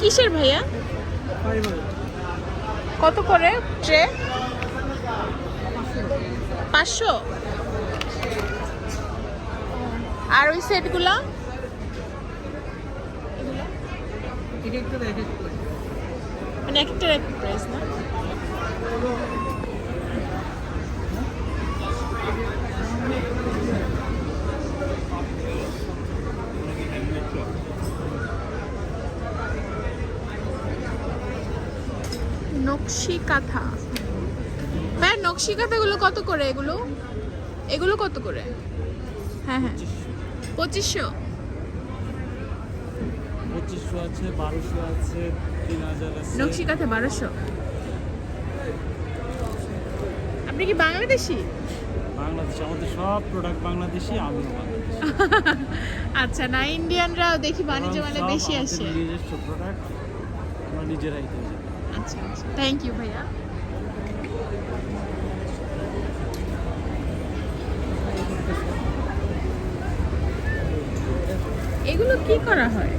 কিসের ভাইয়া? কত করে ট্রে? 500। আর ওই সেটগুলো মানে একটা এক প্রাইস না? নকশি কাঁথা। ভাই নকশি কাঁথাগুলো কত করে? এগুলো এগুলো কত করে? হ্যাঁ হ্যাঁ 2500। 2500 আছে, 1200 আছে, 3000 আছে। নকশি কাঁথা 1200। আপনি কি বাংলাদেশি? বাংলাদেশ, আমাদের সব প্রোডাক্ট বাংলাদেশি, আমিও বাংলাদেশি। আচ্ছা, না ইন্ডিয়ানরাও দেখি বাণিজ্য মেলে সব বেশি আমাদের আসে। নিজস্ব প্রোডাক্ট, আমরা নিজেরাই তৈরি করি। আচ্ছা আচ্ছা, থ্যাংক ইউ ভাইয়া। এগুলো কি করা হয়?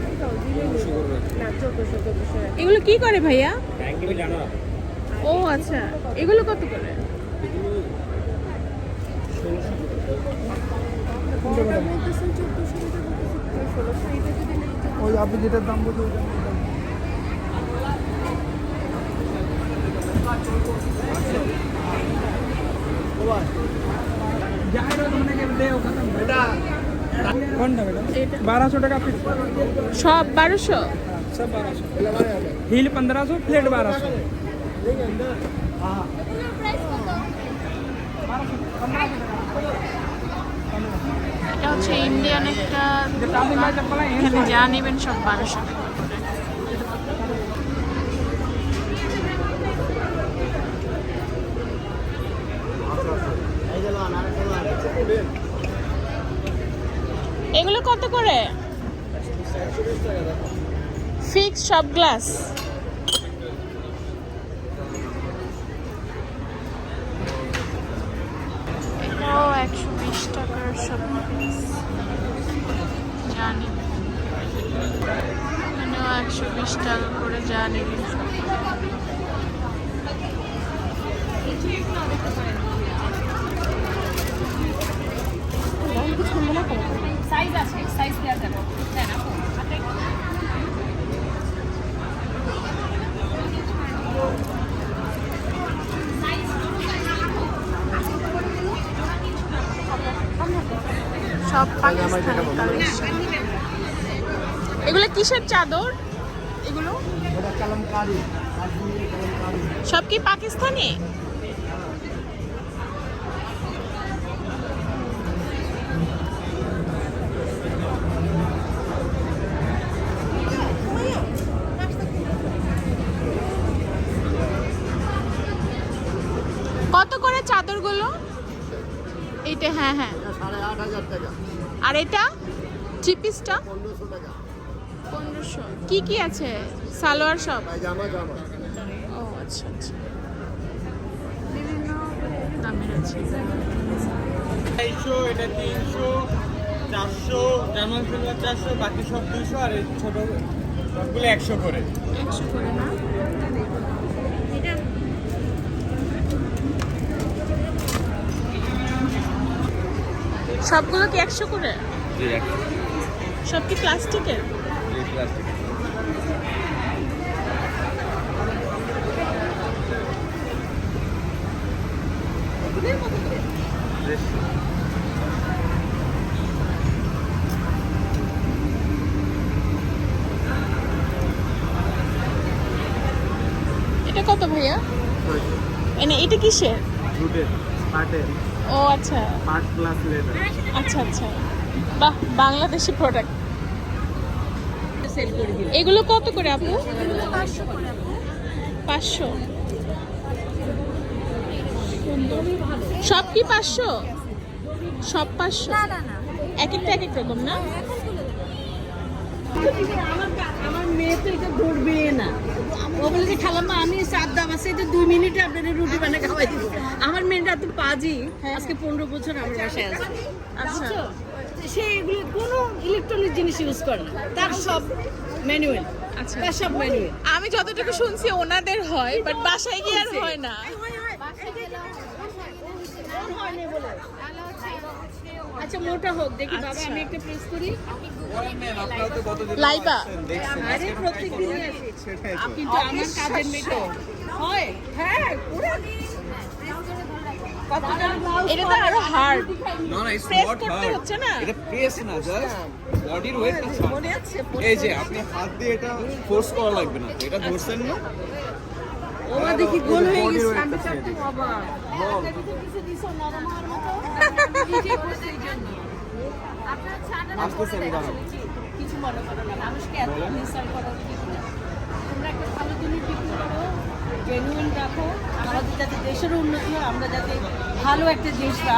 এগুলো কি করে ভাইয়া? ও আচ্ছা, এগুলো কত করে? ওই আপনি যেটার দাম বলতে এটা 1200 টাকা फिक्स সব 1200? सब 1200 हील 1500 फ्लेट 1200 এটা হচ্ছে ইন্ডিয়ান একটা দোকান। এখানে যা নেবেন সব 1200 টাকা করে। এগুলো কত করে? ফিক্স সব গ্লাস? এটাও 120 টাকার সব পিস। জানি এখানেও 120 টাকা করে যা নেবেন সব। সাইজ আছে, সাইজ দেওয়া যাবে। দেন আপু, হাতে সব পাকিস্তানি কালেকশন। এগুলো কিসের চাদর? এগুলো कलमकारी সব কি পাকিস্তানি? কত করে চাদরগুলো? এইটা হ্যাঁ হ্যাঁ 8500 টাকা আর এটা থ্রি পিসটা 1500 টাকা 1500। কি কি আছে? সালোয়ার সব? জামা জামা ও আচ্ছা আচ্ছা, বিভিন্ন দামের আছে। 250, এটা 300, 400, জার্মান সিলভার 400, বাকি সব 200, আর এই ছোট সবগুলো 100 করে। 100 করে না? সবগুলো কি 100 করে? জি, সব কি প্লাস্টিকের? প্লাস্টিক। এটা কত ভাইয়া? এটা কিসের? জুটের, পাটের, ও আচ্ছা পাট প্লাস লেদার। আচ্ছা আচ্ছা, বাহ, বাংলাদেশি প্রোডাক্ট। এগুলো কত করে আপু? 500। সুন্দর। সব কি 500? সব 500? এক একটা এক এক রকম না? আমার মেয়ে তো এটা ধরবে না। ও বলে যে খালাম্মা আমি সাদ্দা বাসে 2 মিনিটে আপনাদের রুটি বানিয়ে খাওয়াই দিব। আমার মেয়েটা তো পাজি, আজকে 15 বছর আমার বাসায় আছে। আচ্ছা সে এগুলো কোনো ইলেকট্রনিক জিনিস ইউজ করে না, তার সব ম্যানুয়াল। আচ্ছা। তার সব মেনু আমি যতটুকু শুনছি ওনাদের হয়, বাট বাসায় গিয়ে আর হয় না। আচ্ছা মোটা হোক দেখি বাবা আচ্ছা। আমি একটা প্রেস করি লাইবা আরে প্রত্যেকদিনই আসি কিন্তু আমার কাজের মেয়েটা হয় হ্যাঁ পুরো এটা তো আরো হার্ড, না না ইটস প্রেস নট করতে হার্ড হচ্ছে না। এটা প্রেস না জাস্ট বডির ওয়েট মনে আছে এই যে আপনি হাত দিয়ে এটা ফোর্স করা লাগবে না এটা ধরছেন না ওমা দেখি গোল হয়ে Body গেছে weight আমি টা ছেড়ে চাপতে দিই। বাবা বল। কিছু দিছো নরম হওয়ার মতো নিজে করছে এই জন্য আসতেছে আমি দাঁড়াও কিছু মনে করো না মানুষকে এত ইনসাল্ট করা উচিত না তোমরা একটা ভালো জিনিস বিক্রি করো জেনুইন রাখো আমাদের যাতে দেশেরও উন্নতি হয় আমরা যাতে ভালো একটা দেশ পাই।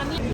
আমি